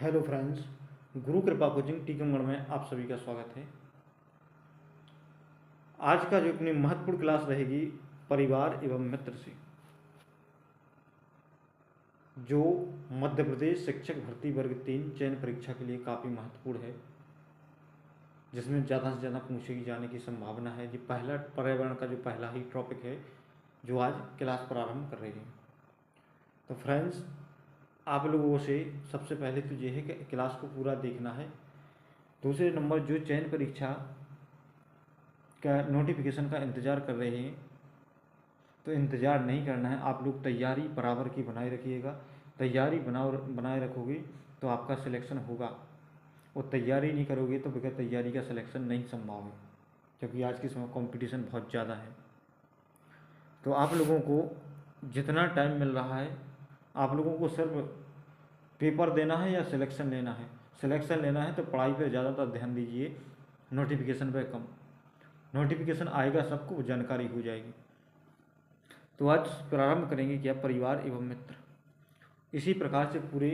Hello friends, गुरु कृपा coaching Tikamgarh में आप सभी का स्वागत है। आज का जो अपनी महत्वपूर्ण क्लास रहेगी परिवार एवं मित्र से, जो मध्य प्रदेश शिक्षक भर्ती वर्ग 3 चयन परीक्षा के लिए काफ़ी महत्वपूर्ण है, जिसमें ज़्यादा से ज़्यादा पूछे जाने की संभावना है। ये पहला पर्यावरण का जो पहला ही टॉपिक है जो आज क्लास प्रारंभ कर रही है। तो फ्रेंड्स, आप लोगों से सबसे पहले तो ये है कि क्लास को पूरा देखना है। दूसरे नंबर, जो चयन परीक्षा का नोटिफिकेशन का इंतज़ार कर रहे हैं तो इंतज़ार नहीं करना है। आप लोग तैयारी बराबर की बनाए रखिएगा। तैयारी बनाए रखोगे तो आपका सिलेक्शन होगा, और तैयारी नहीं करोगे तो बगैर तैयारी का सिलेक्शन नहीं संभव है, क्योंकि आज के समय कंपटीशन बहुत ज़्यादा है। तो आप लोगों को जितना टाइम मिल रहा है, आप लोगों को सिर्फ पेपर देना है या सिलेक्शन लेना है। सिलेक्शन लेना है तो पढ़ाई पर ज़्यादातर ध्यान दीजिए, नोटिफिकेशन पर कम। नोटिफिकेशन आएगा सबको जानकारी हो जाएगी। तो आज प्रारंभ करेंगे क्या, परिवार एवं मित्र। इसी प्रकार से पूरे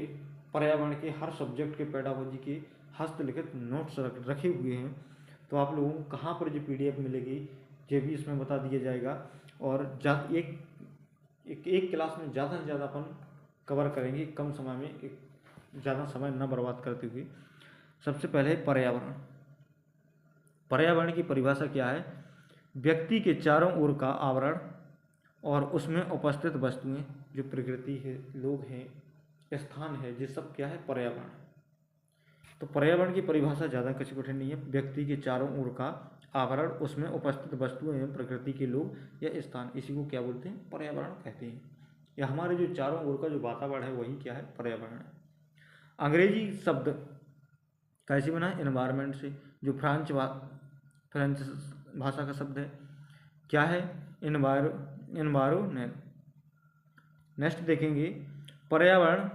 पर्यावरण के हर सब्जेक्ट के पेडागोजी के हस्तलिखित नोट्स रखे हुए हैं। तो आप लोगों को कहाँ पर जो पीडीएफ मिलेगी ये भी इसमें बता दिया जाएगा। और एक क्लास में ज़्यादा से ज़्यादा अपन कवर करेंगे कम समय में, ज़्यादा समय न बर्बाद करते हुए। सबसे पहले पर्यावरण। पर्यावरण की परिभाषा क्या है? व्यक्ति के चारों ओर का आवरण और उसमें उपस्थित वस्तुएं, जो प्रकृति है, लोग हैं, स्थान है, ये सब क्या है? पर्यावरण। तो पर्यावरण की परिभाषा ज़्यादा कुछ कठिन नहीं है। व्यक्ति के चारों ओर का आवरण, उसमें उपस्थित वस्तुएं हैं, प्रकृति के लोग या स्थान, इसी को क्या बोलते हैं? पर्यावरण कहते हैं। या हमारे जो चारों ओर का जो वातावरण है वही क्या है? पर्यावरण। अंग्रेजी शब्द कैसे बना है? एनवायरमेंट से, जो फ्रेंच भाषा का शब्द है। क्या है? एनवायरमेंट। नेक्स्ट देखेंगे, पर्यावरण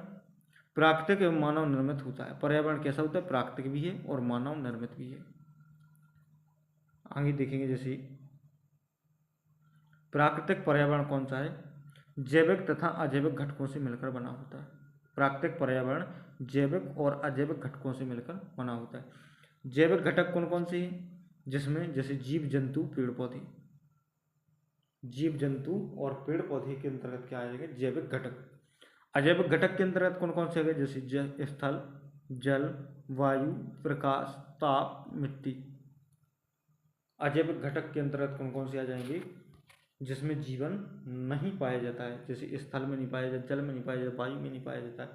प्राकृतिक एवं मानव निर्मित होता है। पर्यावरण कैसा होता है? प्राकृतिक भी है और मानव निर्मित भी है। आगे देखेंगे, जैसे प्राकृतिक पर्यावरण कौन सा है? जैविक तथा अजैविक घटकों से मिलकर बना होता है। प्राकृतिक पर्यावरण जैविक और अजैविक घटकों से मिलकर बना होता है। जैविक घटक कौन कौन से हैं? जिसमें जैसे जीव जंतु, पेड़ पौधे। जीव जंतु और पेड़ पौधे के अंतर्गत क्या आ जाएगा? जैविक घटक। अजैविक घटक के अंतर्गत कौन कौन से आ गए? जैसे स्थल, जल, वायु, प्रकाश, ताप, मिट्टी। अजैविक घटक के अंतर्गत कौन कौन से आ जाएंगे? जिसमें जीवन नहीं पाया जाता है, जैसे स्थल में नहीं पाया जाता, जल में नहीं पाया जाता, वायु में नहीं पाया जाता है,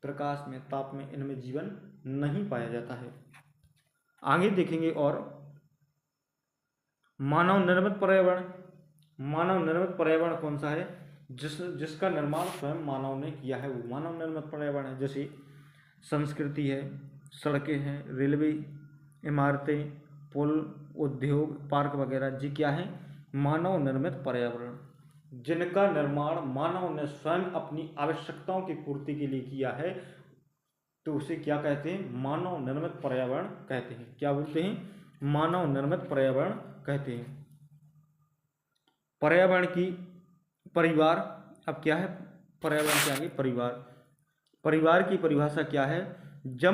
प्रकाश में, ताप में, इनमें जीवन नहीं पाया जाता है। आगे देखेंगे, और मानव निर्मित पर्यावरण। मानव निर्मित पर्यावरण कौन सा है? जिसका निर्माण स्वयं मानव ने किया है, वो मानव निर्मित पर्यावरण है। जैसे संस्कृति है, सड़कें हैं, रेलवे, इमारतें, पुल, उद्योग, पार्क वगैरह, जी क्या है? मानव निर्मित पर्यावरण, जिनका निर्माण मानव ने स्वयं अपनी आवश्यकताओं की पूर्ति के लिए किया है, तो उसे क्या कहते हैं? मानव निर्मित पर्यावरण कहते हैं। क्या बोलते हैं? मानव निर्मित पर्यावरण कहते हैं। पर्यावरण की परिवार। अब क्या है? पर्यावरण के आगे परिवार। परिवार की परिभाषा क्या है? जब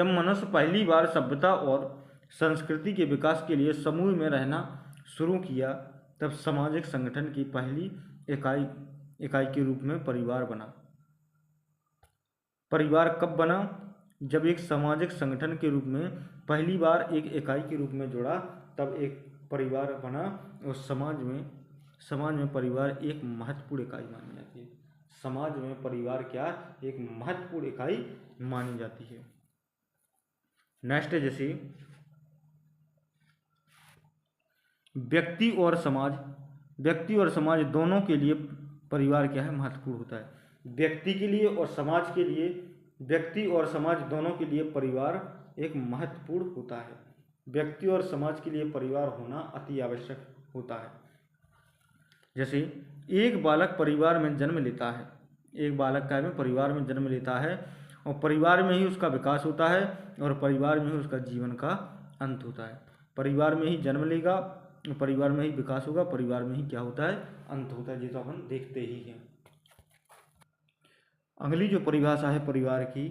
मनुष्य पहली बार सभ्यता और संस्कृति के विकास के लिए समूह में रहना शुरू किया, तब सामाजिक संगठन की पहली इकाई के रूप में परिवार बना। परिवार कब बना? जब एक सामाजिक संगठन के रूप में पहली बार एक इकाई के रूप में जुड़ा, तब एक परिवार बना। और समाज में परिवार एक महत्वपूर्ण इकाई मानी जाती है। समाज में परिवार क्या? एक महत्वपूर्ण इकाई मानी जाती है। नेक्स्ट है, जैसे व्यक्ति और समाज दोनों के लिए परिवार क्या है? महत्वपूर्ण होता है। व्यक्ति के लिए और समाज के लिए, व्यक्ति और समाज दोनों के लिए परिवार एक महत्वपूर्ण होता है। व्यक्ति और समाज के लिए परिवार होना अति आवश्यक होता है। जैसे एक बालक परिवार में जन्म लेता है, एक बालक का परिवार में जन्म लेता है, और परिवार में ही उसका विकास होता है, और परिवार में ही उसका जीवन का अंत होता है। परिवार में ही जन्म लेगा, परिवार में ही विकास होगा, परिवार में ही क्या होता है? अंत होता है। ये तो अपन देखते ही हैं। अगली जो परिभाषा है परिवार की,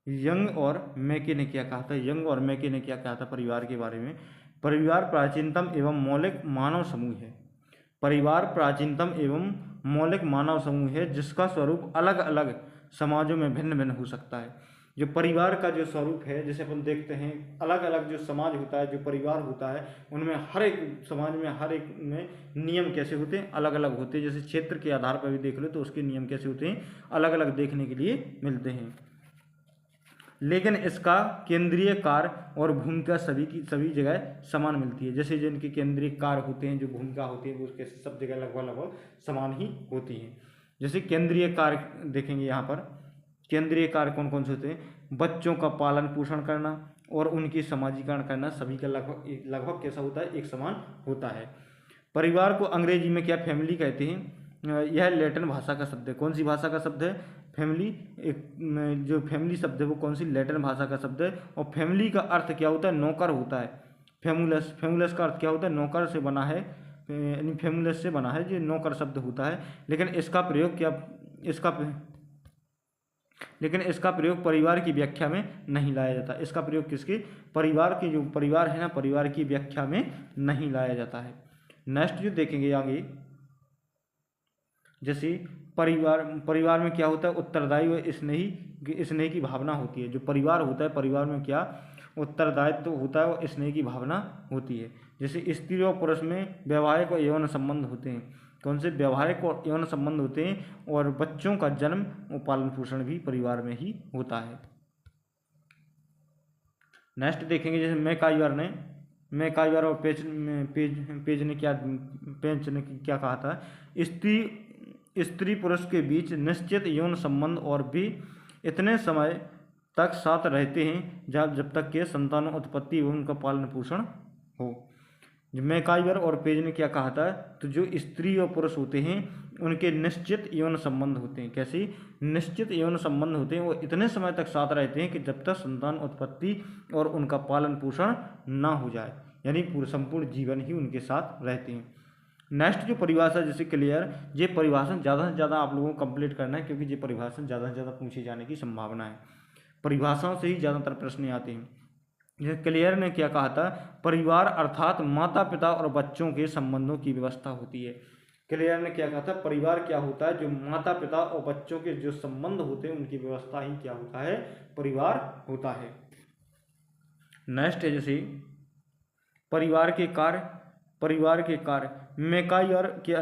यंग और मैके ने क्या कहा था, यंग और मैके ने क्या कहा था परिवार के बारे में। परिवार प्राचीनतम एवं मौलिक मानव समूह है। परिवार प्राचीनतम एवं मौलिक मानव समूह है जिसका स्वरूप अलग अलग समाजों में भिन्न भिन्न हो सकता है। जो परिवार का जो स्वरूप है, जैसे अपन देखते हैं अलग अलग जो समाज होता है, जो परिवार होता है, उनमें हर एक समाज में हर एक में नियम कैसे होते हैं, अलग अलग होते हैं। जैसे क्षेत्र के आधार पर भी देख लो तो उसके नियम कैसे होते हैं, अलग अलग देखने के लिए मिलते हैं। लेकिन इसका केंद्रीय कार्य और भूमिका सभी जगह समान मिलती है। जैसे जिनके केंद्रीय कार्य होते हैं, जो भूमिका होती है, वो उसके सब जगह लगभग समान ही होती है। जैसे केंद्रीय कार्य देखेंगे यहाँ पर, केंद्रीय कार्य कौन कौन से होते हैं, बच्चों का पालन पोषण करना और उनकी समाजीकरण करना, सभी का लगभग कैसा होता है, एक समान होता है। परिवार को अंग्रेजी में क्या फैमिली कहते हैं। यह लैटिन भाषा का शब्द है। कौन सी भाषा का शब्द है, फैमिली। एक जो फैमिली शब्द है वो कौन सी, लैटिन भाषा का शब्द है। और फैमिली का अर्थ क्या होता है, नौकर होता है। फैमुलस, फैमुलस का अर्थ क्या होता है, नौकर से बना है, यानी फैमुलस से बना है, जो नौकर शब्द होता है। लेकिन इसका प्रयोग परिवार की व्याख्या में नहीं लाया जाता। इसका प्रयोग किसके, परिवार की, जो परिवार है ना, परिवार की व्याख्या में नहीं लाया जाता है। नेक्स्ट जो देखेंगे आगे, जैसे परिवार में क्या होता है, उत्तरदायी व स्नेह की भावना होती है। जो परिवार होता है, परिवार में क्या उत्तरदायित्व तो होता है और स्नेह की भावना होती है। जैसे स्त्री और पुरुष में वैवाहिक और यौन संबंध होते हैं। कौन से, वैवाहिक और यौन संबंध होते हैं। और बच्चों का जन्म और पालन पोषण भी परिवार में ही होता है। नेक्स्ट देखेंगे, जैसे मैकाइवर और पेज ने क्या कहा था, स्त्री पुरुष के बीच निश्चित यौन संबंध और भी इतने समय तक साथ रहते हैं जब तक के संतान उत्पत्ति एवं उनका पालन पोषण हो। मैकाइवर और पेज ने क्या कहा था, तो जो स्त्री और पुरुष होते हैं उनके निश्चित यौन संबंध होते हैं। कैसे, निश्चित यौन संबंध होते हैं, वो इतने समय तक साथ रहते हैं कि जब तक संतान उत्पत्ति और उनका पालन पोषण ना हो जाए, यानी संपूर्ण जीवन ही उनके साथ रहते हैं। नेक्स्ट जो परिभाषा जैसे क्लियर, ये परिभाषण ज़्यादा से ज़्यादा आप लोगों को कंप्लीट करना है, क्योंकि ये परिभाषण ज़्यादा से ज़्यादा पूछे जाने की संभावना है। परिभाषाओं से ही ज़्यादातर प्रश्न आते हैं। जैसे क्लियर ने क्या कहा था, परिवार अर्थात माता पिता और बच्चों के संबंधों की व्यवस्था होती है। क्लियर ने क्या कहा था, परिवार क्या होता है, जो माता पिता और बच्चों के जो संबंध होते हैं उनकी व्यवस्था ही क्या होता है, परिवार होता है। नेक्स्ट है जैसे परिवार के कार्य। मैकाइवर के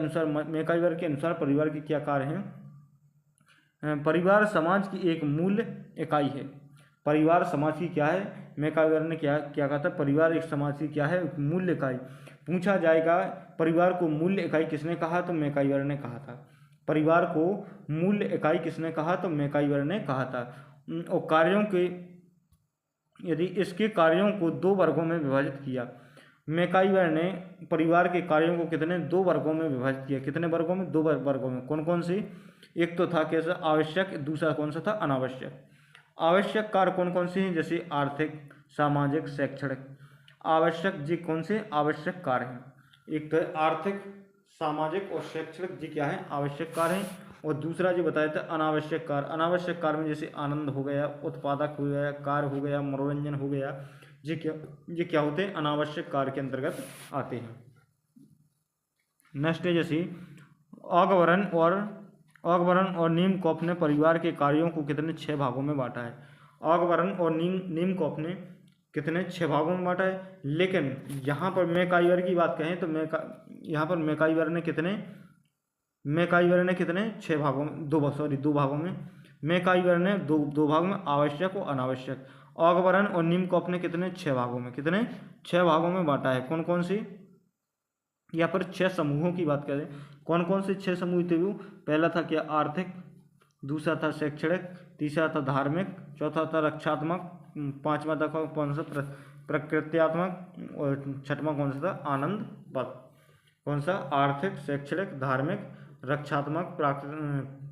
अनुसार परिवार के क्या कार्य हैं। परिवार समाज की एक मूल इकाई है। परिवार समाज की क्या है, मैकाइवर ने क्या कहा था, परिवार एक समाज की क्या है, मूल्य इकाई। पूछा जाएगा परिवार को मूल्य इकाई किसने कहा, तो मैकाइवर ने कहा था। परिवार को मूल्य इकाई किसने कहा, तो मैकाइवर ने कहा था। और कार्यों के, यदि इसके कार्यों को दो वर्गों में विभाजित किया। मैकाइवर ने परिवार के कार्यों को कितने, दो वर्गों में विभाजित किया। कितने वर्गों में, दो वर्गों में। कौन कौन से, एक तो था कैसा, आवश्यक, दूसरा कौन सा था, अनावश्यक। आवश्यक कार्य कौन कौन से हैं, जैसे आर्थिक, सामाजिक, शैक्षणिक। आवश्यक जी कौन से आवश्यक कार्य हैं, एक तो आर्थिक, सामाजिक और शैक्षणिक जी क्या है, आवश्यक कार्य हैं। और दूसरा जो बताया था अनावश्यक कार्य। अनावश्यक कार्य में जैसे आनंद हो गया, उत्पादक हो गया, कार्य हो गया, मनोरंजन हो गया, ये क्या होते हैं, अनावश्यक कार्य के अंतर्गत आते हैं। नेक्स्ट है जैसे ऑगबर्न और नीमकॉफ ने परिवार के कार्यों को कितने, 6 भागों में बांटा है। ऑगबर्न और नीमकॉफ ने कितने, 6 भागों में बांटा है। लेकिन यहाँ पर मैकाइवर की बात कहें तो यहाँ पर मैकाइवर ने कितने 6 भागों में, 2 भागों में। मैकाइवर ने दो भागों में, आवश्यक और अनावश्यक। ऑगबर्न और नीमकॉफ ने कितने, 6 भागों में, कितने 6 भागों में बांटा है। कौन कौन से, यहाँ पर 6 समूहों की बात करें, कौन कौन से 6 समूह थे वो, पहला था क्या, आर्थिक, दूसरा था शैक्षणिक, तीसरा था धार्मिक, चौथा था रक्षात्मक, पांचवा था कौन सा, प्रकृत्यात्मक, और छठवां कौन सा था, आनंद पद। कौन सा, आर्थिक, शैक्षणिक, धार्मिक, रक्षात्मक,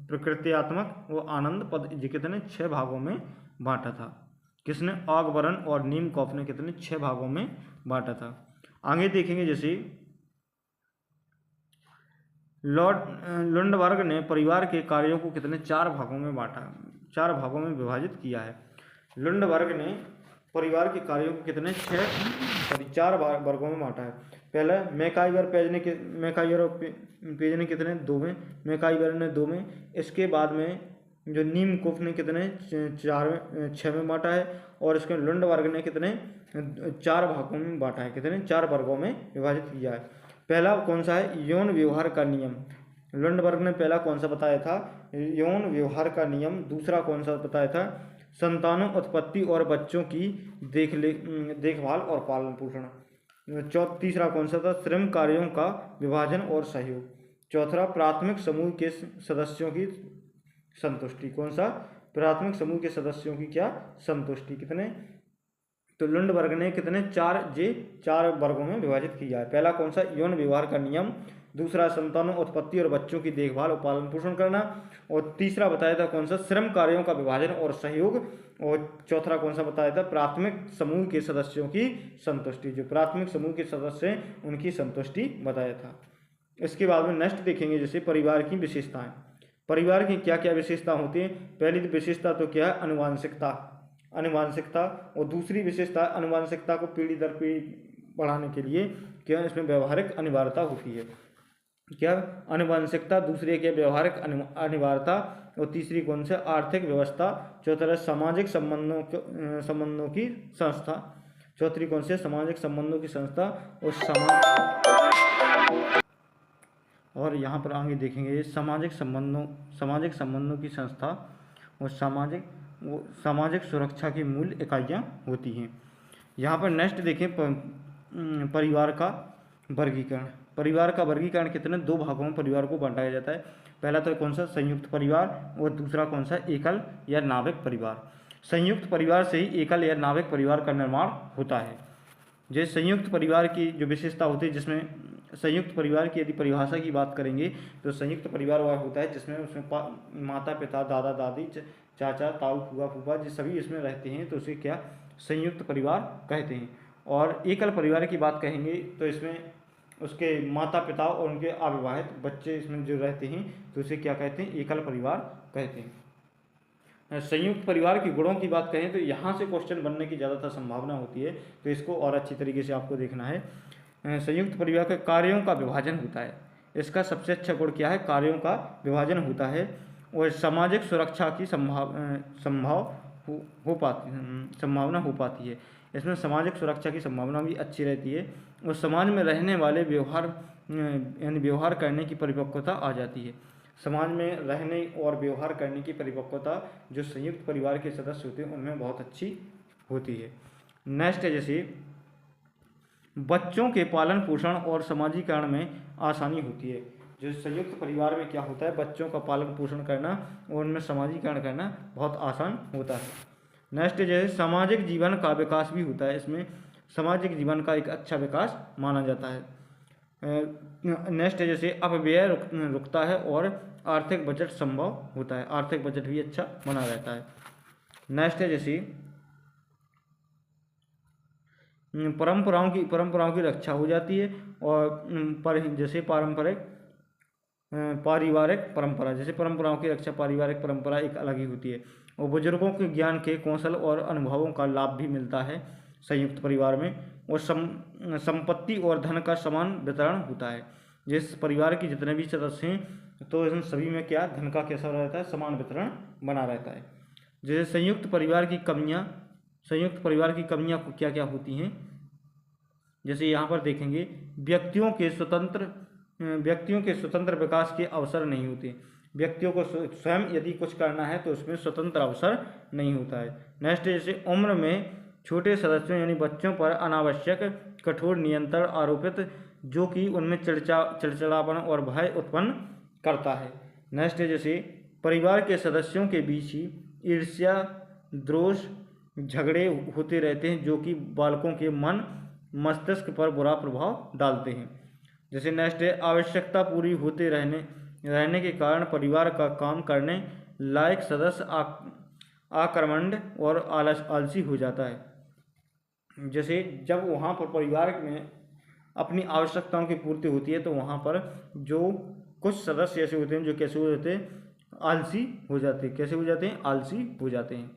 प्रकृत्यात्मक और आनंद पद। ये कितने, 6 भागों में बांटा था। किसने, ऑगबर्न और नीमकॉफ ने कितने, 6 भागों में बांटा था। आगे देखेंगे जैसे लुंडबर्ग ने परिवार के कार्यों को कितने 4 भागों में बांटा, 4 भागों में विभाजित किया है। लुंडबर्ग ने परिवार के कार्यों को कितने 4 वर्गों में बांटा है। पहला मैकाइवर पेज ने कितने 2 में, मैकाइवर ने 2 में। इसके बाद में जो नीमकोफ ने कितने 6 में बांटा है। और इसके लुंडबर्ग ने कितने 4 भागों में बांटा है, कितने 4 वर्गों में विभाजित किया है। पहला कौन सा है, यौन व्यवहार का नियम। लुंडबर्ग ने पहला कौन सा बताया था, यौन व्यवहार का नियम। दूसरा कौन सा बताया था, संतानों उत्पत्ति और बच्चों की देखभाल और पालन पोषण। तीसरा कौन सा था, श्रम कार्यों का विभाजन और सहयोग। चौथा प्राथमिक समूह के सदस्यों की संतुष्टि। कौन सा, प्राथमिक समूह के सदस्यों की क्या संतुष्टि। कितने, तो लुंडबर्ग ने कितने 4 वर्गों में विभाजित किया है। पहला कौन सा, यौन व्यवहार का नियम। दूसरा संतानों उत्पत्ति और बच्चों की देखभाल और पालन पोषण करना। और तीसरा बताया था कौन सा, श्रम कार्यों का विभाजन और सहयोग। और चौथा कौन सा बताया था, प्राथमिक समूह के सदस्यों की संतुष्टि। जो प्राथमिक समूह के सदस्य हैं उनकी संतुष्टि बताया था। इसके बाद में नेक्स्ट देखेंगे जैसे परिवार की विशेषताएं। परिवार की क्या क्या विशेषता होती है। पहली विशेषता तो क्या है, अनुवांशिकता। और दूसरी विशेषता, अनुवांशिकता को पीढ़ी दर पीढ़ी बढ़ाने के लिए क्या इसमें व्यवहारिक अनिवार्यता होती है। क्या अनुवांशिकता, दूसरी क्या व्यवहारिक अनिवार्यता। और तीसरी कौन से, आर्थिक व्यवस्था। चौथा सामाजिक संबंधों की संस्था। चौथी कौन से, सामाजिक संबंधों की संस्था। और यहाँ पर आगे देखेंगे सामाजिक संबंधों की संस्था और सामाजिक सुरक्षा की मूल इकाइयाँ होती हैं। यहाँ पर नेक्स्ट देखें परिवार का वर्गीकरण। परिवार का वर्गीकरण कितने 2 भागों में परिवार को बांटा जाता है। पहला तो कौन सा, संयुक्त परिवार। और दूसरा कौन सा, एकल या नाभिक परिवार। संयुक्त परिवार से ही एकल या नाभिक परिवार का निर्माण होता है। जैसे संयुक्त परिवार की जो विशेषता होती है, जिसमें संयुक्त परिवार की यदि परिभाषा की बात करेंगे तो संयुक्त परिवार वह होता है जिसमें उसमें माता पिता, दादा दादी, चाचा ताऊ, फूफा फूफा जी सभी इसमें रहते हैं, तो उसे क्या संयुक्त परिवार कहते हैं। और एकल परिवार की बात कहेंगे तो इसमें उसके माता पिता और उनके अविवाहित बच्चे इसमें जो रहते हैं तो उसे क्या कहते हैं, एकल परिवार कहते हैं। संयुक्त परिवार के गुणों की बात करें तो यहाँ से क्वेश्चन बनने की ज़्यादातर संभावना होती है, तो इसको और अच्छी तरीके से आपको देखना है। संयुक्त परिवार के कार्यों का विभाजन होता है। इसका सबसे अच्छा गुण क्या है, कार्यों का विभाजन होता है। और सामाजिक सुरक्षा की संभावना हो पाती है। इसमें सामाजिक सुरक्षा की संभावना भी अच्छी रहती है। और समाज में रहने वाले व्यवहार करने की परिपक्वता आ जाती है। समाज में रहने और व्यवहार करने की परिपक्वता जो संयुक्त परिवार के सदस्य होते हैं उनमें बहुत अच्छी होती है। नेक्स्ट है जैसे बच्चों के पालन पोषण और समाजीकरण में आसानी होती है। जो संयुक्त परिवार में क्या होता है, बच्चों का पालन पोषण करना और उनमें समाजीकरण करना बहुत आसान होता है। नेक्स्ट जैसे सामाजिक जीवन का विकास भी होता है। इसमें सामाजिक जीवन का एक अच्छा विकास माना जाता है। नेक्स्ट जैसे अपव्यय रुकता है और आर्थिक बजट संभव होता है। आर्थिक बजट भी अच्छा बना रहता है। नेक्स्ट है जैसे परंपराओं की रक्षा हो जाती है। और जैसे पारिवारिक परंपरा, जैसे परंपराओं की रक्षा पारिवारिक परंपरा एक अलग ही होती है। और बुजुर्गों के ज्ञान के कौशल और अनुभवों का लाभ भी मिलता है संयुक्त परिवार में। और संपत्ति और धन का समान वितरण होता है। जिस परिवार के जितने भी सदस्य हैं तो इन सभी में क्या धन का कैसा रहता है, समान वितरण बना रहता है। जैसे संयुक्त परिवार की कमियां क्या क्या होती हैं, जैसे यहाँ पर देखेंगे व्यक्तियों के स्वतंत्र विकास के अवसर नहीं होते। व्यक्तियों को स्वयं यदि कुछ करना है तो उसमें स्वतंत्र अवसर नहीं होता है। नेक्स्ट जैसे उम्र में छोटे सदस्यों यानी बच्चों पर अनावश्यक कठोर नियंत्रण आरोपित, जो कि उनमें चिड़चिड़ापन और भय उत्पन्न करता है। नेक्स्ट जैसे परिवार के सदस्यों के बीच ही ईर्ष्या, द्वेष, झगड़े होते रहते हैं, जो कि बालकों के मन मस्तिष्क पर बुरा प्रभाव डालते हैं। जैसे नेक्स्ट है आवश्यकता पूरी होते रहने के कारण परिवार का काम करने लायक सदस्य आक्रमण और आलसी हो जाता है। जैसे जब वहाँ पर परिवार में अपनी आवश्यकताओं की पूर्ति होती है तो वहाँ पर जो कुछ सदस्य ऐसे होते हैं जो कैसे हो जाते हैं, आलसी हो जाते हैं। कैसे हो जाते हैं, आलसी हो जाते हैं।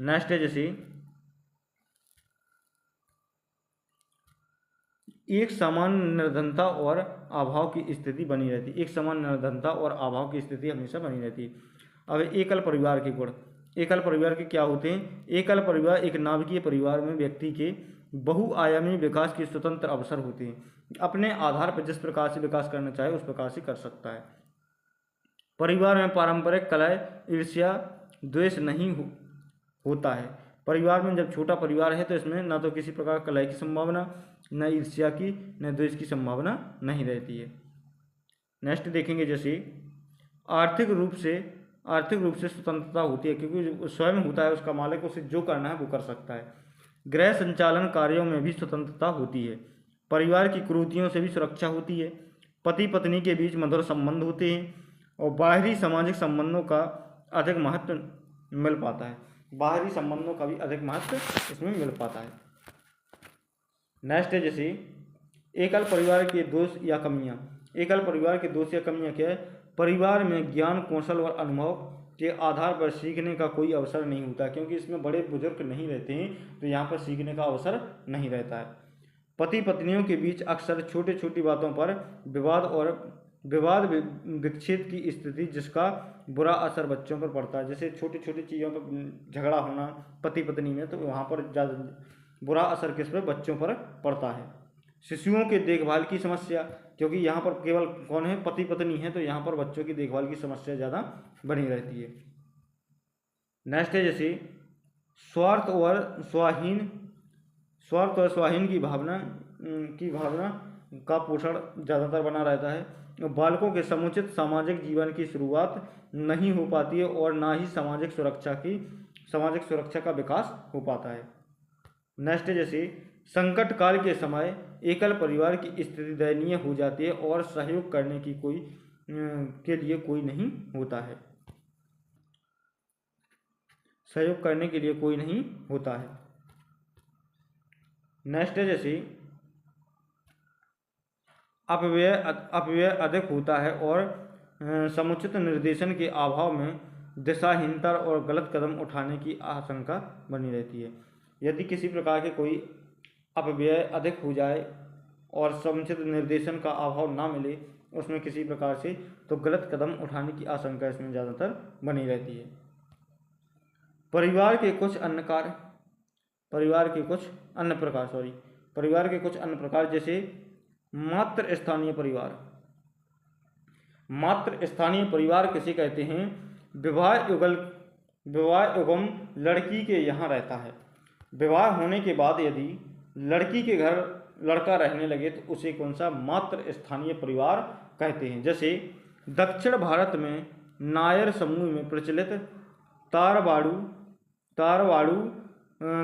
नेक्स्ट है जैसे एक समान निर्धनता और अभाव की स्थिति बनी रहती है। एक समान निर्धनता और अभाव की स्थिति हमेशा बनी रहती है। अब एकल परिवार के गुण, एकल परिवार के क्या होते हैं? एकल परिवार एक नाभिकीय परिवार में व्यक्ति के बहुआयामी विकास के स्वतंत्र अवसर होते हैं। अपने आधार पर जिस प्रकार से विकास करना चाहे उस प्रकार से कर सकता है। परिवार में पारंपरिक कलह, ईर्ष्या, द्वेष नहीं होता है। परिवार में जब छोटा परिवार है तो इसमें न तो किसी प्रकार कलह की संभावना, न ईर्ष्या की, न द्वेष की संभावना नहीं रहती है। नेक्स्ट देखेंगे जैसे आर्थिक रूप से स्वतंत्रता होती है, क्योंकि जो स्वयं होता है उसका मालिक, उसे जो करना है वो कर सकता है। गृह संचालन कार्यों में भी स्वतंत्रता होती है। परिवार की कुरीतियों से भी सुरक्षा होती है। पति पत्नी के बीच मधुर संबंध होते हैं और बाहरी सामाजिक संबंधों का अधिक महत्व मिल पाता है। बाहरी संबंधों का भी अधिक महत्व इसमें मिल पाता है। नेक्स्ट है जैसे एकल परिवार के दोष या कमियां। एकल परिवार के दोष या कमियां क्या है? परिवार में ज्ञान, कौशल और अनुभव के आधार पर सीखने का कोई अवसर नहीं होता, क्योंकि इसमें बड़े बुजुर्ग नहीं रहते हैं तो यहाँ पर सीखने का अवसर नहीं रहता है। पति पत्नियों के बीच अक्सर छोटी छोटी बातों पर विवाद विच्छेद की स्थिति, जिसका बुरा असर बच्चों पर पड़ता है। जैसे छोटी छोटी चीज़ों पर झगड़ा होना पति पत्नी में, तो वहाँ पर ज़्यादा बुरा असर किस पर? बच्चों पर पड़ता है। शिशुओं के देखभाल की समस्या, क्योंकि यहाँ पर केवल कौन है? पति पत्नी है, तो यहाँ पर बच्चों की देखभाल की समस्या ज़्यादा बनी रहती है। नेक्स्ट है जैसे स्वार्थ और स्वाहीन की भावना का पोषण ज़्यादातर बना रहता है। बालकों के समुचित सामाजिक जीवन की शुरुआत नहीं हो पाती है और ना ही सामाजिक सुरक्षा का विकास हो पाता है। नेक्स्ट जैसे संकट काल के समय एकल परिवार की स्थिति दयनीय हो जाती है और सहयोग करने की के लिए कोई नहीं होता है। सहयोग करने के लिए कोई नहीं होता है। नेक्स्ट जैसे अपव्यय अधिक होता है और समुचित निर्देशन के अभाव में दिशाहीनता और गलत कदम उठाने की आशंका बनी रहती है। यदि किसी प्रकार के कोई अपव्यय अधिक हो जाए और समुचित निर्देशन का अभाव ना मिले उसमें किसी प्रकार से, तो गलत कदम उठाने की आशंका इसमें ज़्यादातर बनी रहती है। परिवार के कुछ अन्य प्रकार जैसे मातृ स्थानीय परिवार किसे कहते हैं? विवाह युगम लड़की के यहाँ रहता है। विवाह होने के बाद यदि लड़की के घर लड़का रहने लगे तो उसे कौन सा? मातृ स्थानीय परिवार कहते हैं। जैसे दक्षिण भारत में नायर समूह में प्रचलित तारवाड़ू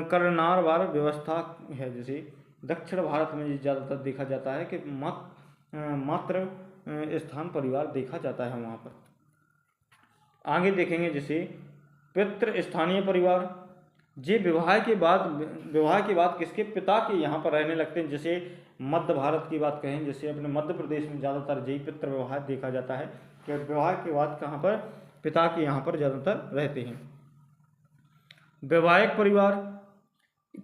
कर्नारवार व्यवस्था है। जैसे दक्षिण भारत में ज़्यादातर देखा जाता है कि मातृ स्थान परिवार देखा जाता है वहाँ पर। आगे देखेंगे जैसे पितृ स्थानीय परिवार, जे विवाह के बाद किसके? पिता के यहाँ पर रहने लगते हैं। जैसे मध्य भारत की बात कहें, जैसे अपने मध्य प्रदेश में ज़्यादातर यही पितृ विवाह देखा जाता है कि विवाह के बाद कहाँ पर? पिता के यहाँ पर ज़्यादातर रहते हैं। वैवाहिक परिवार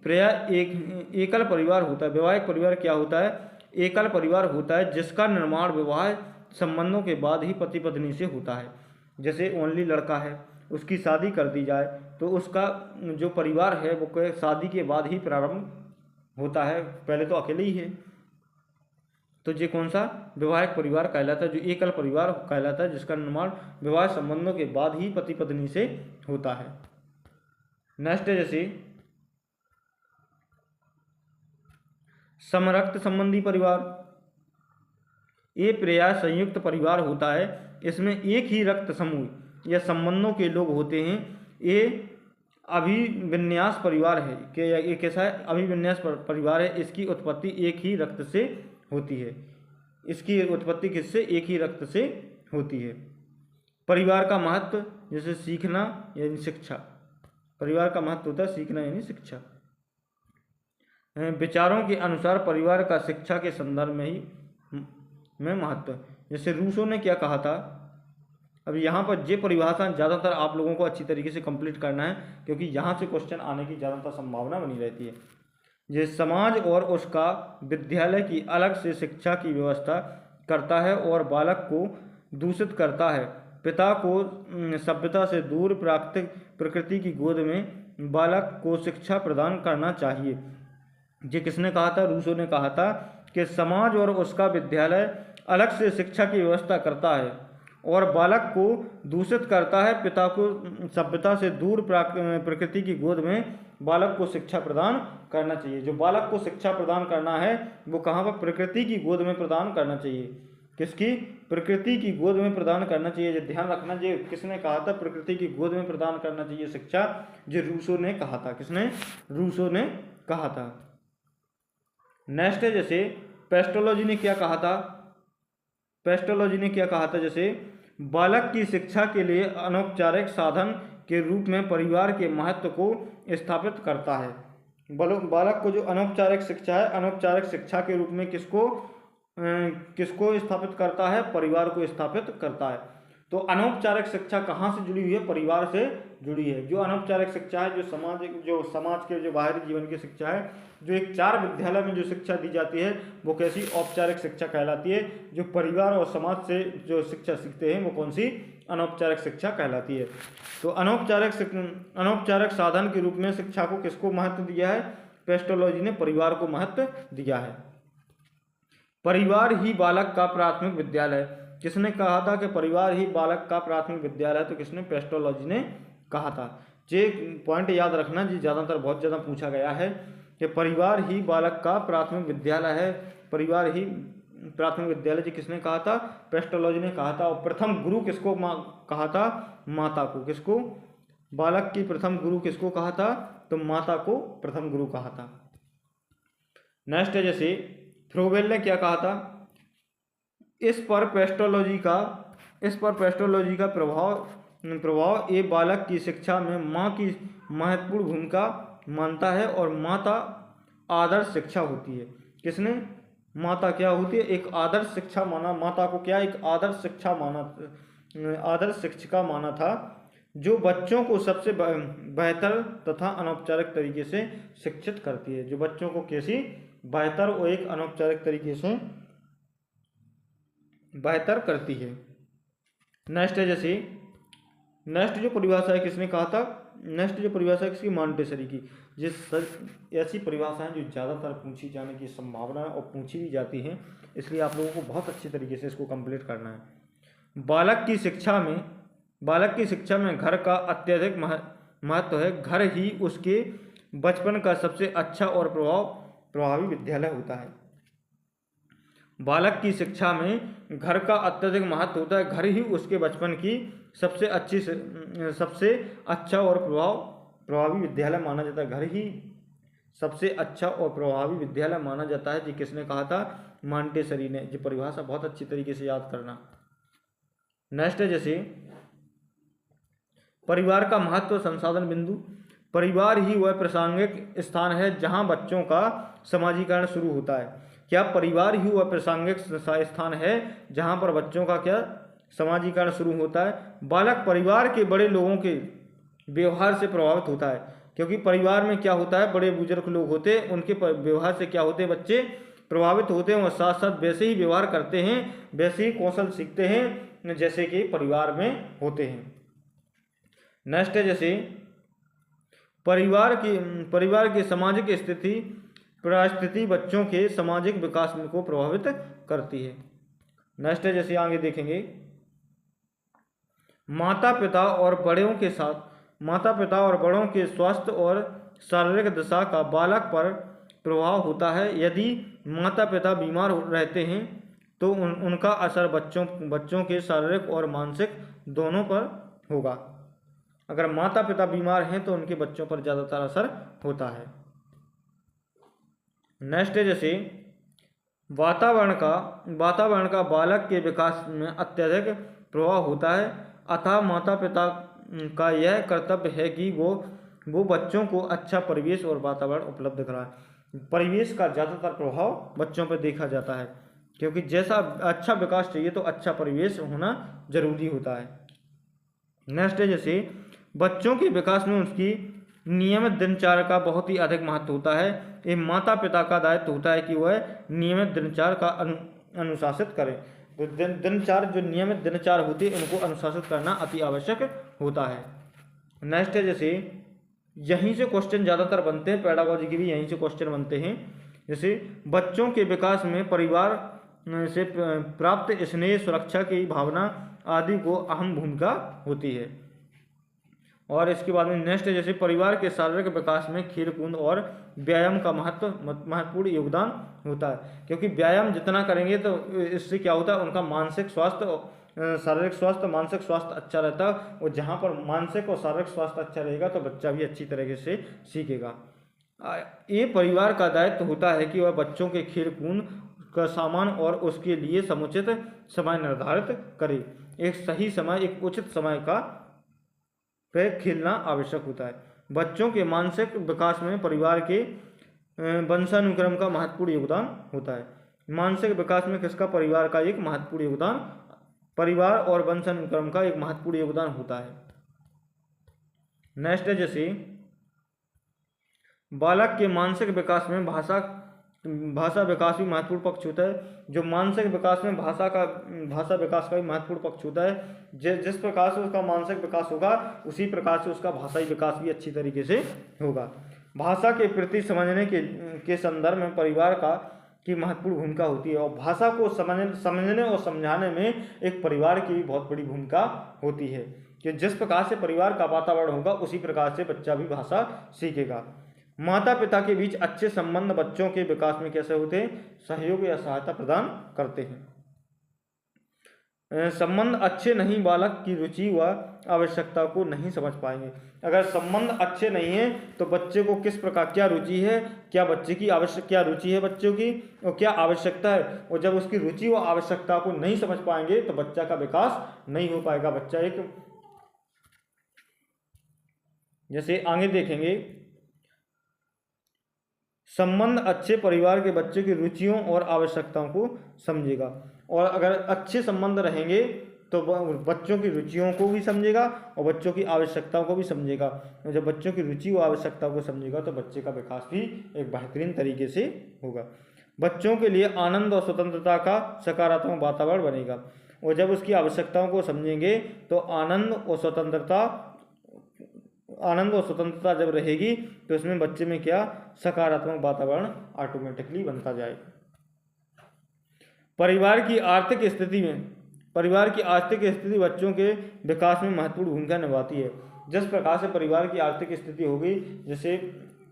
प्रायः एकल परिवार होता है। वैवाहिक परिवार क्या होता है? एकल परिवार होता है जिसका निर्माण विवाह संबंधों के बाद ही पति पत्नी से होता है। जैसे ओनली लड़का है, उसकी शादी कर दी जाए तो उसका जो परिवार है वो शादी के बाद ही प्रारंभ होता है, पहले तो अकेले ही है। तो ये कौन सा? वैवाहिक परिवार कहलाता है, जो एकल परिवार कहलाता है, जिसका निर्माण विवाह संबंधों के बाद ही पति पत्नी से होता है। नेक्स्ट है जैसे समरक्त संबंधी परिवार, ये प्रायः संयुक्त परिवार होता है। इसमें एक ही रक्त समूह या संबंधों के लोग होते हैं। ये अभिविन्यास परिवार है कि ये कैसा है? अभिविन्यास परिवार है। इसकी उत्पत्ति एक ही रक्त से होती है। इसकी उत्पत्ति किससे? एक ही रक्त से होती है। परिवार का महत्व जैसे सीखना यानी शिक्षा, परिवार का महत्व होता है सीखना यानी शिक्षा। विचारों के अनुसार परिवार का शिक्षा के संदर्भ में ही में महत्व। जैसे रूसो ने क्या कहा था, अब यहाँ पर ये परिभाषा ज़्यादातर आप लोगों को अच्छी तरीके से कंप्लीट करना है, क्योंकि यहाँ से क्वेश्चन आने की ज़्यादातर संभावना बनी रहती है। ये समाज और उसका विद्यालय की अलग से शिक्षा की व्यवस्था करता है और बालक को दूषित करता है। पिता को सभ्यता से दूर प्राकृतिक प्रकृति की गोद में बालक को शिक्षा प्रदान करना चाहिए। ये किसने कहा था? रूसो ने कहा था कि समाज और उसका विद्यालय अलग से शिक्षा की व्यवस्था करता है और बालक को दूषित करता है। पिता को सभ्यता से दूर प्रकृति की गोद में बालक को शिक्षा प्रदान करना चाहिए। जो बालक को शिक्षा प्रदान करना है वो कहाँ पर? प्रकृति की गोद में प्रदान करना चाहिए। किसकी? प्रकृति की गोद में प्रदान करना चाहिए। ये ध्यान रखना, ये किसने कहा था? प्रकृति की गोद में प्रदान करना चाहिए शिक्षा, जो रूसो ने कहा था। किसने? रूसो ने कहा था। नेक्स्ट है, जैसे पेस्टोलॉजी ने क्या कहा था? पेस्टोलॉजी ने क्या कहा था? जैसे बालक की शिक्षा के लिए अनौपचारिक साधन के रूप में परिवार के महत्व को स्थापित करता है। बालक को जो अनौपचारिक शिक्षा है, अनौपचारिक शिक्षा के रूप में किसको स्थापित करता है? परिवार को स्थापित करता है। तो अनौपचारिक शिक्षा कहाँ से जुड़ी हुई है? परिवार से जुड़ी है। जो अनौपचारिक शिक्षा है, जो समाज के जो बाहरी जीवन की शिक्षा है, जो एक 4 विद्यालय में जो शिक्षा दी जाती है, वो कैसी? औपचारिक शिक्षा कहलाती है। जो परिवार और समाज से जो शिक्षा सीखते हैं वो कौन सी? अनौपचारिक शिक्षा कहलाती है। तो अनौपचारिक साधन के रूप में शिक्षा को किसको महत्व दिया है? पेस्टोलॉजी ने परिवार को महत्व दिया है। परिवार ही बालक का प्राथमिक विद्यालय। किसने कहा था कि परिवार ही बालक का प्राथमिक विद्यालय? तो किसने? पेस्टोलॉजी ने कहा था। ये पॉइंट याद रखना, जी ज़्यादातर बहुत ज़्यादा पूछा गया है कि परिवार ही बालक का प्राथमिक विद्यालय है। परिवार ही प्राथमिक विद्यालय, जी किसने कहा था? पेस्टोलॉजी ने कहा था। और प्रथम गुरु किसको कहा था? माता को। किसको? बालक की प्रथम गुरु किसको कहा था? तो माता को प्रथम गुरु कहा था। नेक्स्ट है, जैसे फ्रोबेल ने क्या कहा था? इस पर पेस्टोलॉजी का प्रभाव ये बालक की शिक्षा में माँ की महत्वपूर्ण भूमिका मानता है और माता आदर्श शिक्षा होती है। किसने? माता क्या होती है? एक आदर्श शिक्षा माना। माता को क्या? एक आदर्श शिक्षिका माना था, जो बच्चों को सबसे बेहतर तथा अनौपचारिक तरीके से शिक्षित करती है। जो बच्चों को कैसी? बेहतर और एक अनौपचारिक तरीके से बेहतर करती है। नेक्स्ट है, जैसे नेक्स्ट जो परिभाषा है किसने कहा था? नेक्स्ट जो परिभाषा है किसकी? मॉन्टेसरी की। ऐसी परिभाषाएं जो ज़्यादातर पूछी जाने की संभावना है और पूछी भी जाती हैं, इसलिए आप लोगों को बहुत अच्छी तरीके से इसको कंप्लीट करना है। बालक की शिक्षा में घर का अत्यधिक महत्व है। घर ही उसके बचपन का सबसे अच्छा और प्रभावी विद्यालय होता है। बालक की शिक्षा में घर का अत्यधिक महत्व होता है। घर ही उसके बचपन की सबसे अच्छा और प्रभावी विद्यालय माना जाता है। घर ही सबसे अच्छा और प्रभावी विद्यालय माना जाता है। जी किसने कहा था? मॉन्टेसरी ने। जी परिभाषा बहुत अच्छी तरीके से याद करना। नेक्स्ट है, जैसे परिवार का महत्व संसाधन बिंदु। परिवार ही वह प्रासंगिक स्थान है जहां बच्चों का समाजीकरण शुरू होता है। क्या परिवार ही वह प्रासंगिक स्थान है जहां पर बच्चों का क्या? समाजीकरण शुरू होता है। बालक परिवार के बड़े लोगों के व्यवहार से प्रभावित होता है, क्योंकि परिवार में क्या होता है? बड़े बुजुर्ग लोग होते हैं, उनके व्यवहार से क्या होते हैं? बच्चे प्रभावित होते हैं और साथ साथ वैसे ही व्यवहार करते हैं, वैसे ही कौशल सीखते हैं जैसे कि परिवार में होते हैं। नेक्स्ट है, जैसे परिवार की सामाजिक परिस्थिति बच्चों के सामाजिक विकास को प्रभावित करती है। नेक्स्ट है, जैसे आगे देखेंगे, माता पिता और बड़ों के स्वास्थ्य और शारीरिक दशा का बालक पर प्रभाव होता है। यदि माता पिता बीमार रहते हैं तो उनका असर बच्चों के शारीरिक और मानसिक दोनों पर होगा। अगर माता पिता बीमार हैं तो उनके बच्चों पर ज़्यादातर असर होता है। नेक्स्ट है, जैसे वातावरण का बालक के विकास में अत्यधिक प्रभाव होता है। अतः माता पिता का यह कर्तव्य है कि वो बच्चों को अच्छा परिवेश और वातावरण उपलब्ध कराए। परिवेश का ज़्यादातर प्रभाव बच्चों पर देखा जाता है। क्योंकि जैसा अच्छा विकास चाहिए तो अच्छा परिवेश होना जरूरी होता है। नेक्स्ट है जैसे बच्चों के विकास में उसकी नियमित दिनचर्या का बहुत ही अधिक महत्व होता है। ये माता पिता का दायित्व होता है कि वह नियमित दिनचर्या का अनुशासित करें। तो दिनचर्या जो नियमित दिनचर्या होती है उनको अनुशासित करना अति आवश्यक होता है। नेक्स्ट है जैसे यहीं से क्वेश्चन ज़्यादातर बनते हैं, पेडागोजी के भी यहीं से क्वेश्चन बनते हैं। जैसे बच्चों के विकास में परिवार से प्राप्त स्नेह, सुरक्षा की भावना आदि को अहम भूमिका होती है। और इसके बाद में नेक्स्ट है जैसे परिवार के शारीरिक विकास में खेल कूद और व्यायाम का महत्वपूर्ण योगदान होता है। क्योंकि व्यायाम जितना करेंगे तो इससे क्या होता है, उनका मानसिक स्वास्थ्य, शारीरिक स्वास्थ्य, मानसिक स्वास्थ्य अच्छा रहता है। और जहाँ पर मानसिक और शारीरिक स्वास्थ्य अच्छा रहेगा तो बच्चा भी अच्छी तरीके से सीखेगा। ये परिवार का दायित्व होता है कि वह बच्चों के खेल कूद का सामान और उसके लिए समुचित समय निर्धारित करे। एक सही समय, एक उचित समय का पे खेलना आवश्यक होता है। बच्चों के मानसिक विकास में परिवार के वंशानुक्रम का महत्वपूर्ण योगदान होता है। मानसिक विकास में किसका? परिवार का एक महत्वपूर्ण योगदान, परिवार और वंशानुक्रम का एक महत्वपूर्ण योगदान होता है। नेक्स्ट है जैसे बालक के मानसिक विकास में भाषा विकास भी महत्वपूर्ण पक्ष होता है। जो मानसिक विकास में भाषा विकास का भी महत्वपूर्ण पक्ष होता है। जिस प्रकार से उसका मानसिक विकास होगा उसी प्रकार से उसका भाषाई विकास भी अच्छी तरीके से होगा। भाषा के प्रति समझने के संदर्भ में परिवार की महत्वपूर्ण भूमिका होती है। और भाषा को समझने और समझाने में एक परिवार की भी बहुत बड़ी भूमिका होती है कि जिस प्रकार से परिवार का वातावरण होगा उसी प्रकार से बच्चा भी भाषा सीखेगा। माता पिता के बीच अच्छे संबंध बच्चों के विकास में कैसे होते हैं? सहयोग या सहायता प्रदान करते हैं। संबंध अच्छे नहीं, बालक की रुचि व आवश्यकता को नहीं समझ पाएंगे। अगर संबंध अच्छे नहीं है तो बच्चे को किस प्रकार, क्या रुचि है, क्या बच्चे की क्या रुचि है बच्चों की और क्या आवश्यकता है, और जब उसकी रुचि व आवश्यकता को नहीं समझ पाएंगे तो बच्चा का विकास नहीं हो पाएगा। बच्चा एक, जैसे आगे देखेंगे, संबंध अच्छे परिवार के बच्चे की रुचियों और आवश्यकताओं को समझेगा। और अगर अच्छे संबंध रहेंगे तो बच्चों की रुचियों को भी समझेगा और बच्चों की आवश्यकताओं को भी समझेगा। और जब बच्चों की रुचि और आवश्यकताओं को समझेगा तो बच्चे का विकास भी एक बेहतरीन तरीके से होगा। बच्चों के लिए आनंद और स्वतंत्रता का सकारात्मक वातावरण बनेगा। और जब उसकी आवश्यकताओं को समझेंगे तो आनंद और स्वतंत्रता जब रहेगी तो इसमें बच्चे में क्या, सकारात्मक वातावरण ऑटोमेटिकली बनता जाएगा। परिवार की आर्थिक स्थिति बच्चों के विकास में महत्वपूर्ण भूमिका निभाती है। जिस प्रकार से परिवार की आर्थिक स्थिति होगी, जैसे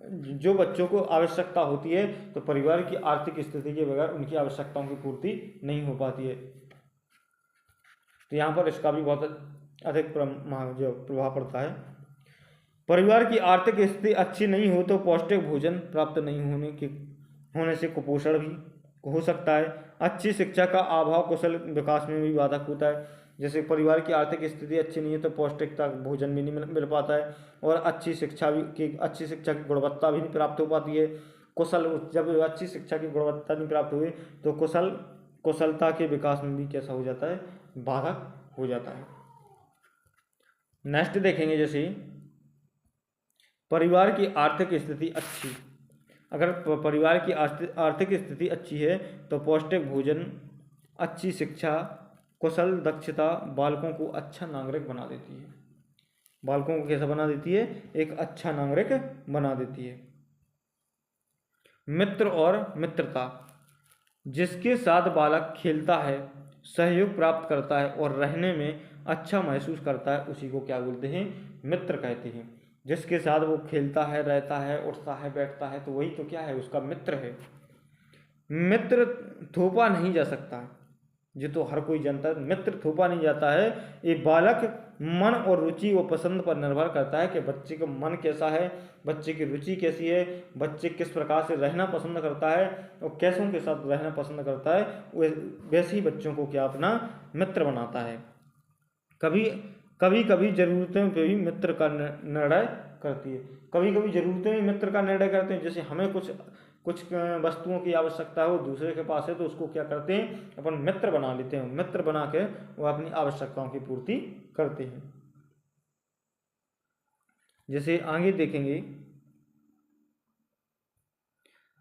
जो बच्चों को आवश्यकता होती है तो परिवार की आर्थिक स्थिति के बगैर उनकी आवश्यकताओं की पूर्ति नहीं हो पाती है। तो यहाँ पर इसका भी बहुत अधिक प्रभाव पड़ता है। परिवार की आर्थिक स्थिति अच्छी नहीं हो तो पौष्टिक भोजन प्राप्त नहीं होने से कुपोषण भी हो सकता है। अच्छी शिक्षा का अभाव कौशल विकास में भी बाधक होता है। जैसे परिवार की आर्थिक स्थिति अच्छी नहीं है तो पौष्टिकता भोजन भी नहीं मिल पाता है और अच्छी शिक्षा की गुणवत्ता भी नहीं प्राप्त हो पाती है। जब अच्छी शिक्षा की गुणवत्ता नहीं प्राप्त हुई तो कुशलता के विकास में भी कैसा हो जाता है, बाधक हो जाता है। नेक्स्ट देखेंगे, जैसे परिवार की आर्थिक स्थिति अच्छी, अगर परिवार की आर्थिक स्थिति अच्छी है तो पौष्टिक भोजन, अच्छी शिक्षा, कुशल दक्षता बालकों को अच्छा नागरिक बना देती है। बालकों को कैसा बना देती है? एक अच्छा नागरिक बना देती है। मित्र और मित्रता, जिसके साथ बालक खेलता है, सहयोग प्राप्त करता है और रहने में अच्छा महसूस करता है उसी को क्या बोलते हैं? मित्र कहते हैं। जिसके साथ वो खेलता है, रहता है, उठता है, बैठता है तो वही तो क्या है, उसका मित्र है। मित्र थोपा नहीं जा सकता, ये तो हर कोई जानता है। मित्र थोपा नहीं जाता है। ये बालक मन और रुचि व पसंद पर निर्भर करता है कि बच्चे का मन कैसा है, बच्चे की रुचि कैसी है, बच्चे किस प्रकार से रहना पसंद करता है और कैसों के साथ रहना पसंद करता है, वैसे ही बच्चों को क्या अपना मित्र बनाता है। कभी ज़रूरतें पे भी मित्र का निर्णय करती है। कभी ज़रूरतें भी मित्र का निर्णय करते हैं। जैसे हमें कुछ कुछ वस्तुओं की आवश्यकता है वो दूसरे के पास है तो उसको क्या करते हैं, अपन मित्र बना लेते हैं। मित्र बना के वो अपनी आवश्यकताओं की पूर्ति करते हैं। जैसे आगे देखेंगे,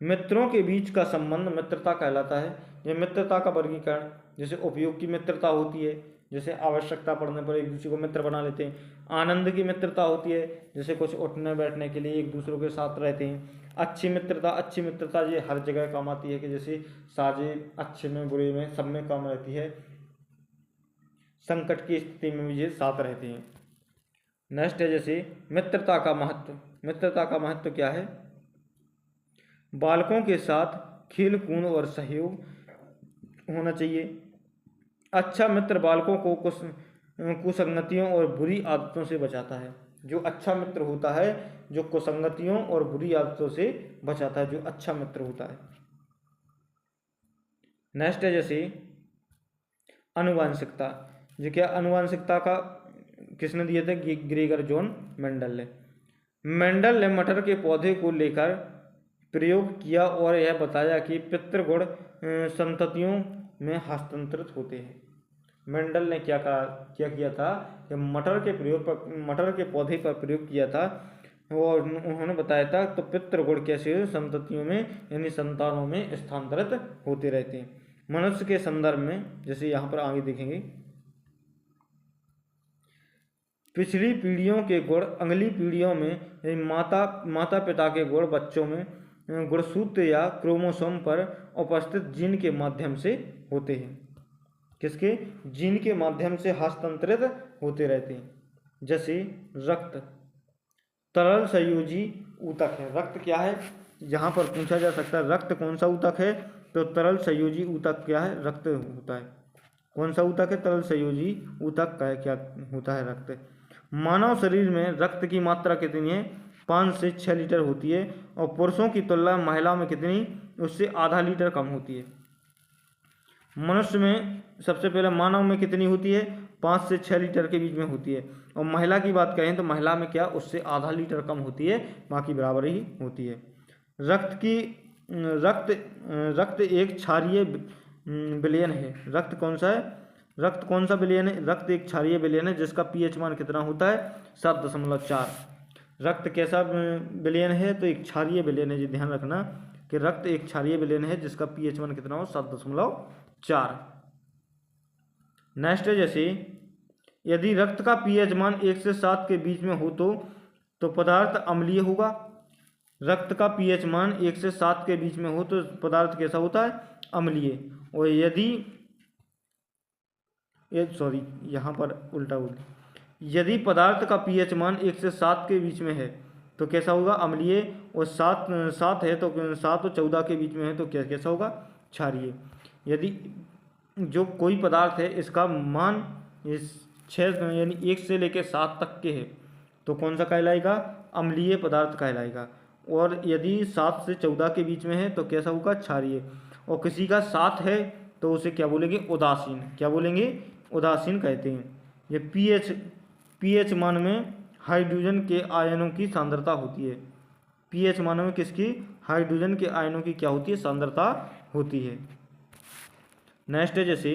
मित्रों के बीच का संबंध मित्रता कहलाता है। ये मित्रता का वर्गीकरण, जैसे उपयोग की मित्रता होती है, जैसे आवश्यकता पड़ने पर एक दूसरे को मित्र बना लेते हैं। आनंद की मित्रता होती है, जैसे कुछ उठने बैठने के लिए एक दूसरों के साथ रहते हैं। अच्छी मित्रता ये हर जगह काम आती है कि जैसे साझे अच्छे में बुरे में सब में काम रहती है। संकट की स्थिति में भी ये साथ रहते हैं। नेक्स्ट है जैसे मित्रता का महत्व। मित्रता का महत्व क्या है? बालकों के साथ खेल कूद और सहयोग होना चाहिए। अच्छा मित्र बालकों को कुसंगतियों और बुरी आदतों से बचाता है। जो अच्छा मित्र होता है, जो कुसंगतियों और बुरी आदतों से बचाता है, जो अच्छा मित्र होता है। नेक्स्ट है जैसे आनुवांशिकता। जो क्या आनुवांशिकता का किसने दिए थे? ग्रेगर जॉन मेंडल ने। मेंडल ने मटर के पौधे को लेकर प्रयोग किया और यह बताया कि पितृगुण संततियों में हस्तांतरित होते हैं। मेंडल ने क्या किया था कि मटर के पौधे पर प्रयोग किया था और उन्होंने बताया था तो पितृगुण कैसे संततियों में यानी संतानों में स्थानांतरित होते रहते हैं। मनुष्य के संदर्भ में जैसे यहाँ पर आगे देखेंगे, पिछली पीढ़ियों के गुण अगली पीढ़ियों में माता पिता के गुण बच्चों में गुणसूत्र या क्रोमोसोम पर उपस्थित जीन के माध्यम से होते हैं। किसके? जीन के माध्यम से हस्तांतरित होते रहते हैं। जैसे रक्त तरल संयोजी ऊतक है। रक्त क्या है? यहाँ पर पूछा जा सकता है रक्त कौन सा ऊतक है? तो तरल संयोजी ऊतक क्या है? रक्त होता है। कौन सा ऊतक है? तरल संयोजी ऊतक का है। क्या होता है? रक्त। मानव शरीर में रक्त की मात्रा कितनी है? 5 से 6 लीटर होती है और पुरुषों की तुलना महिलाओं में कितनी? उससे आधा लीटर कम होती है। मनुष्य में सबसे पहले मानव में कितनी होती है? 5 से 6 लीटर के बीच में होती है और महिला की बात करें तो महिला में क्या उससे आधा लीटर कम होती है, बाकी बराबर ही होती है। रक्त एक क्षारीय विलयन है। रक्त कौन सा है? रक्त कौन सा विलयन है? रक्त एक क्षारीय विलयन है जिसका पीएच मान कितना होता है? 7.4। रक्त कैसा विलयन है? तो एक क्षारीय विलयन है। जी ध्यान रखना कि रक्त एक क्षारीय विलयन है जिसका पीएच मान कितना हो? 7.4। नेक्स्ट है जैसे यदि रक्त का पीएच मान 1 से 7 के बीच में हो तो पदार्थ अम्लीय होगा। रक्त का पीएच मान 1 से 7 के बीच में हो तो पदार्थ कैसा होता है? अम्लीय। और यहाँ पर उल्टा यदि पदार्थ का पीएच मान 1 से 7 के बीच में है तो कैसा होगा? अम्लीय। और 7 है तो 7 और 14 के बीच में है तो कैसा होगा? क्षारीय। यदि जो कोई पदार्थ है इसका मान इस 6 यानी 1 से लेकर 7 तक के है तो कौन सा कहलाएगा? अम्लीय पदार्थ कहलाएगा। और यदि 7 से 14 के बीच में है तो कैसा होगा? क्षारीय। और किसी का 7 है तो उसे क्या बोलेंगे? उदासीन। क्या बोलेंगे? उदासीन कहते हैं। ये पीएच मान में हाइड्रोजन के आयनों की सांद्रता होती है। पीएच मान में किसकी? हाइड्रोजन के आयनों की क्या होती है? सांद्रता होती है। नेक्स्ट है जैसे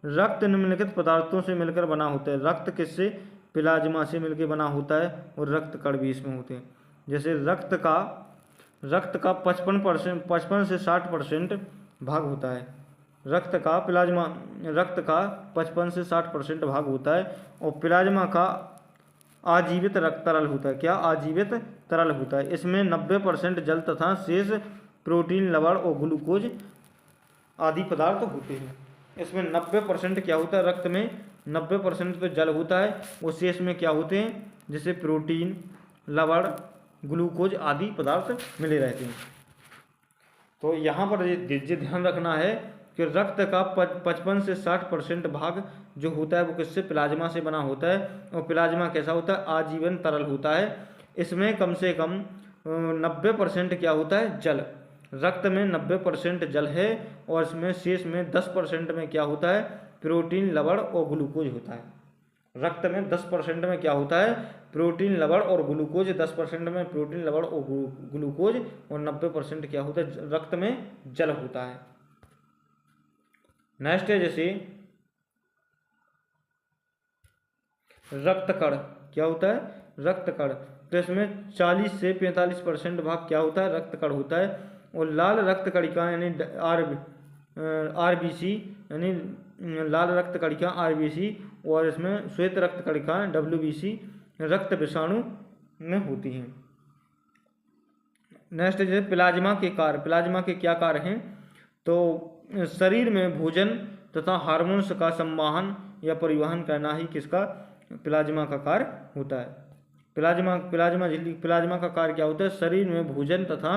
रक्त निम्नलिखित पदार्थों से मिलकर बना होता है। रक्त किससे? प्लाज्मा से मिलकर बना होता है और रक्त कण भी इसमें होते हैं। जैसे रक्त का 55 से 60% भाग होता है। रक्त का 55 से 60% भाग होता है और प्लाज्मा का आजीवित रक्त तरल होता है। क्या? आजीवित तरल होता है। इसमें 90% जल तथा शेष प्रोटीन, लवण और ग्लूकोज आदि पदार्थ होते हैं। इसमें 90% क्या होता है? रक्त में 90% तो जल होता है और शेष में क्या होते हैं? जैसे प्रोटीन, लवण, ग्लूकोज आदि पदार्थ मिले रहते हैं। तो यहाँ पर ये ध्यान रखना है कि रक्त का 55 से 60% भाग जो होता है वो किससे? प्लाज्मा से बना होता है और प्लाज्मा कैसा होता है? आजीवन तरल होता है। इसमें कम से कम 90% क्या होता है? जल। रक्त में 90% जल है और इसमें शेष में 10% में क्या होता है? प्रोटीन, लवण और ग्लूकोज होता है। रक्त में 10% में क्या होता है, प्रोटीन, लवण और ग्लूकोज। 10% में प्रोटीन, लवण और ग्लूकोज, और 90% क्या होता है, रक्त में जल होता है। नेक्स्ट है जैसे रक्त कण, क्या होता है, रक्त कण। तो इसमें 40 से 45% भाग क्या होता है, रक्त कण होता है। और लाल रक्त कणिका यानी आरबीसी, यानी लाल रक्त कणिका आरबीसी, और इसमें श्वेत रक्त कणिका डब्ल्यूबीसी रक्त विषाणु में होती हैं। नेक्स्ट जैसे प्लाज्मा के कार्य। प्लाज्मा के क्या कार्य हैं, तो शरीर में भोजन तथा हार्मोन्स का संवाहन या परिवहन करना ही किसका, प्लाज्मा का कार्य होता है। प्लाज्मा का कार्य क्या होता है, शरीर में भोजन तथा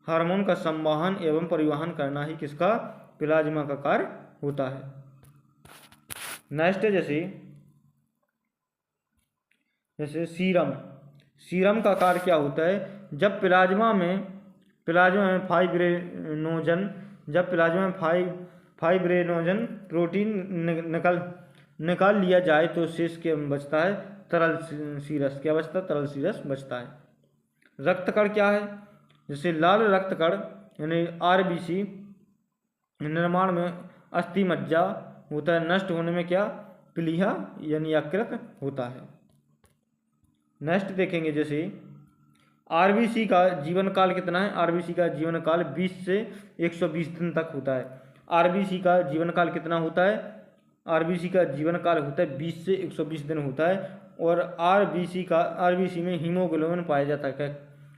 हार्मोन का संवाहन एवं परिवहन करना ही किसका, प्लाज्मा का कार्य होता है। नेक्स्ट जैसे सीरम का कार्य क्या होता है, जब प्लाज्मा में फाइब्रिनोजन प्रोटीन निकाल लिया जाए तो शेष क्या बचता है, तरल सीरस। क्या बचता है, तरल सीरस बचता है। रक्त कण क्या है, जैसे लाल रक्त कण यानी आरबीसी निर्माण में अस्थि मज्जा होता है, नष्ट होने में क्या, प्लीहा यानी यकृत होता है। नेक्स्ट देखेंगे जैसे आरबीसी का जीवन काल कितना है। आरबीसी का जीवन काल 20 से 120 दिन तक होता है। आरबीसी का जीवन काल कितना होता है, आरबीसी का जीवन काल होता है 20 से 120 दिन होता है। और आरबीसी में हीमोग्लोबिन पाया जाता है।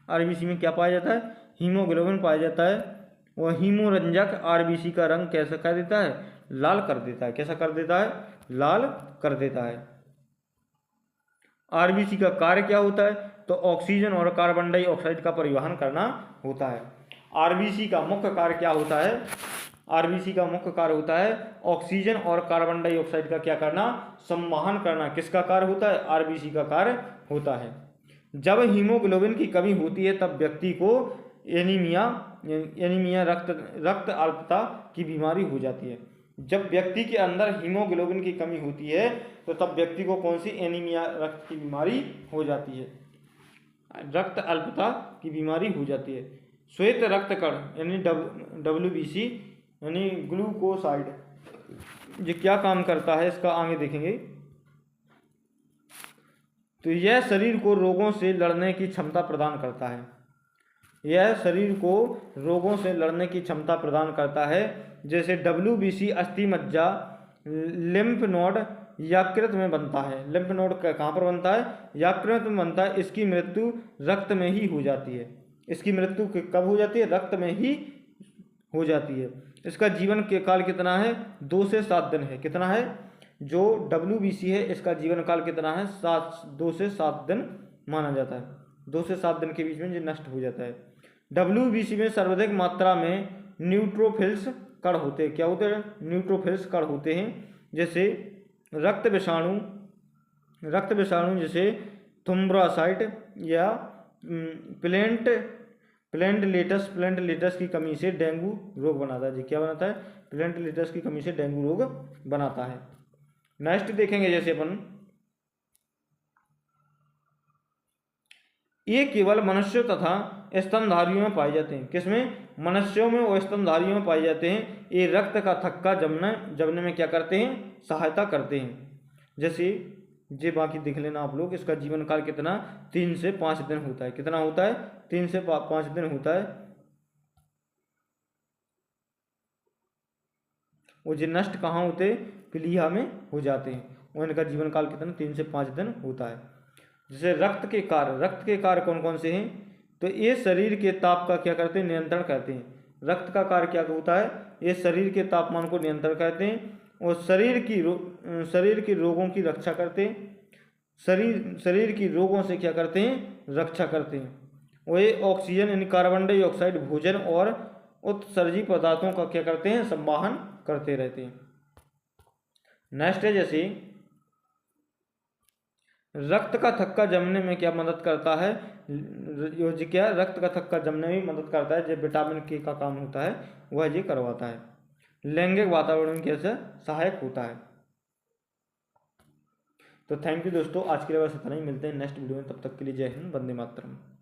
आरबीसी में क्या पाया जाता है, हीमोग्लोबिन पाया जाता है। और हीमोरंजक आरबीसी का रंग कैसा कर देता है, लाल कर देता है। कैसा कर देता है, लाल कर देता है। आरबीसी का कार्य क्या होता है, तो ऑक्सीजन और कार्बन डाइऑक्साइड का परिवहन करना होता है। आरबीसी का मुख्य कार्य क्या होता है, आरबीसी का मुख्य कार्य होता है ऑक्सीजन और कार्बन डाइऑक्साइड का क्या करना, संवहन करना। किसका कार्य होता है, आरबीसी का कार्य होता है। जब हीमोग्लोबिन की कमी होती है तब व्यक्ति को एनीमिया रक्त अल्पता की बीमारी हो जाती है। जब व्यक्ति के अंदर हीमोग्लोबिन की कमी होती है तो तब व्यक्ति को कौन सी, एनीमिया रक्त की बीमारी हो जाती है, रक्त अल्पता की बीमारी हो जाती है। श्वेत रक्त कण यानी डब्ल्यूबीसी यानी ग्लूकोसाइड, ये क्या काम करता है, इसका आगे देखेंगे। तो यह शरीर को रोगों से लड़ने की क्षमता प्रदान करता है। यह शरीर को रोगों से लड़ने की क्षमता प्रदान करता है। जैसे डब्ल्यूबीसी अस्थि मज्जा लिम्फ नोड यकृत में बनता है। लिम्फ नोड कहाँ पर बनता है, यकृत में बनता है। इसकी मृत्यु रक्त में ही हो जाती है। इसकी मृत्यु कब हो जाती है, रक्त में ही हो जाती है। इसका जीवन के काल कितना है, 2 से 7 दिन है। कितना है, जो डब्ल्यूबीसी है इसका जीवन काल कितना है, 2 से 7 दिन माना जाता है। 2 से 7 दिन के बीच में ये नष्ट हो जाता है। डब्ल्यूबीसी में सर्वाधिक मात्रा में न्यूट्रोफिल्स कण होते हैं। क्या होते हैं, न्यूट्रोफिल्स कण होते हैं। जैसे रक्त विषाणु जैसे थ्रोम्बोसाइट या प्लेटलेट्स की कमी से डेंगू रोग बनाता है। क्या बनाता है, प्लेटलेट्स की कमी से डेंगू रोग बनाता है। नेक्स्ट देखेंगे जैसे अपन, ये केवल मनुष्यों तथा स्तनधारियों में पाए जाते हैं। किसमें, मनुष्यों में और स्तनधारियों में पाए जाते हैं। ये रक्त का थक्का जमने में क्या करते हैं, सहायता करते हैं। जैसे ये बाकी देख लेना आप लोग। इसका जीवन काल कितना, 3 से 5 दिन होता है। कितना होता है, 3 से 5 दिन होता है। वो जो नष्ट कहाँ होते, प्लीहा में हो जाते हैं। और इनका जीवन काल कितना, 3 से 5 दिन होता है। जैसे रक्त के कार्य कौन कौन से हैं, तो ये शरीर के ताप का क्या करते हैं, नियंत्रण करते हैं। रक्त का कार्य क्या होता है, ये शरीर के तापमान को नियंत्रण करते हैं और शरीर की रोगों की रक्षा करते हैं। शरीर की रोगों से क्या करते हैं, रक्षा करते हैं। और ये ऑक्सीजन यानी कार्बन डाइऑक्साइड, भोजन और उत्सर्जी पदार्थों का क्या करते हैं, संवाहन करते रहते हैं। नेक्स्ट है जैसे रक्त का थक्का जमने में क्या मदद करता है, क्या रक्त का थक्का जमने में मदद करता है। जो विटामिन के का काम होता है वह ये करवाता है। लैंगिक वातावरण कैसे सहायक होता है। तो थैंक यू दोस्तों, आज के लिए बस इतना ही, मिलते हैं नेक्स्ट वीडियो में, तब तक के लिए जय हिंद, वंदे मातरम।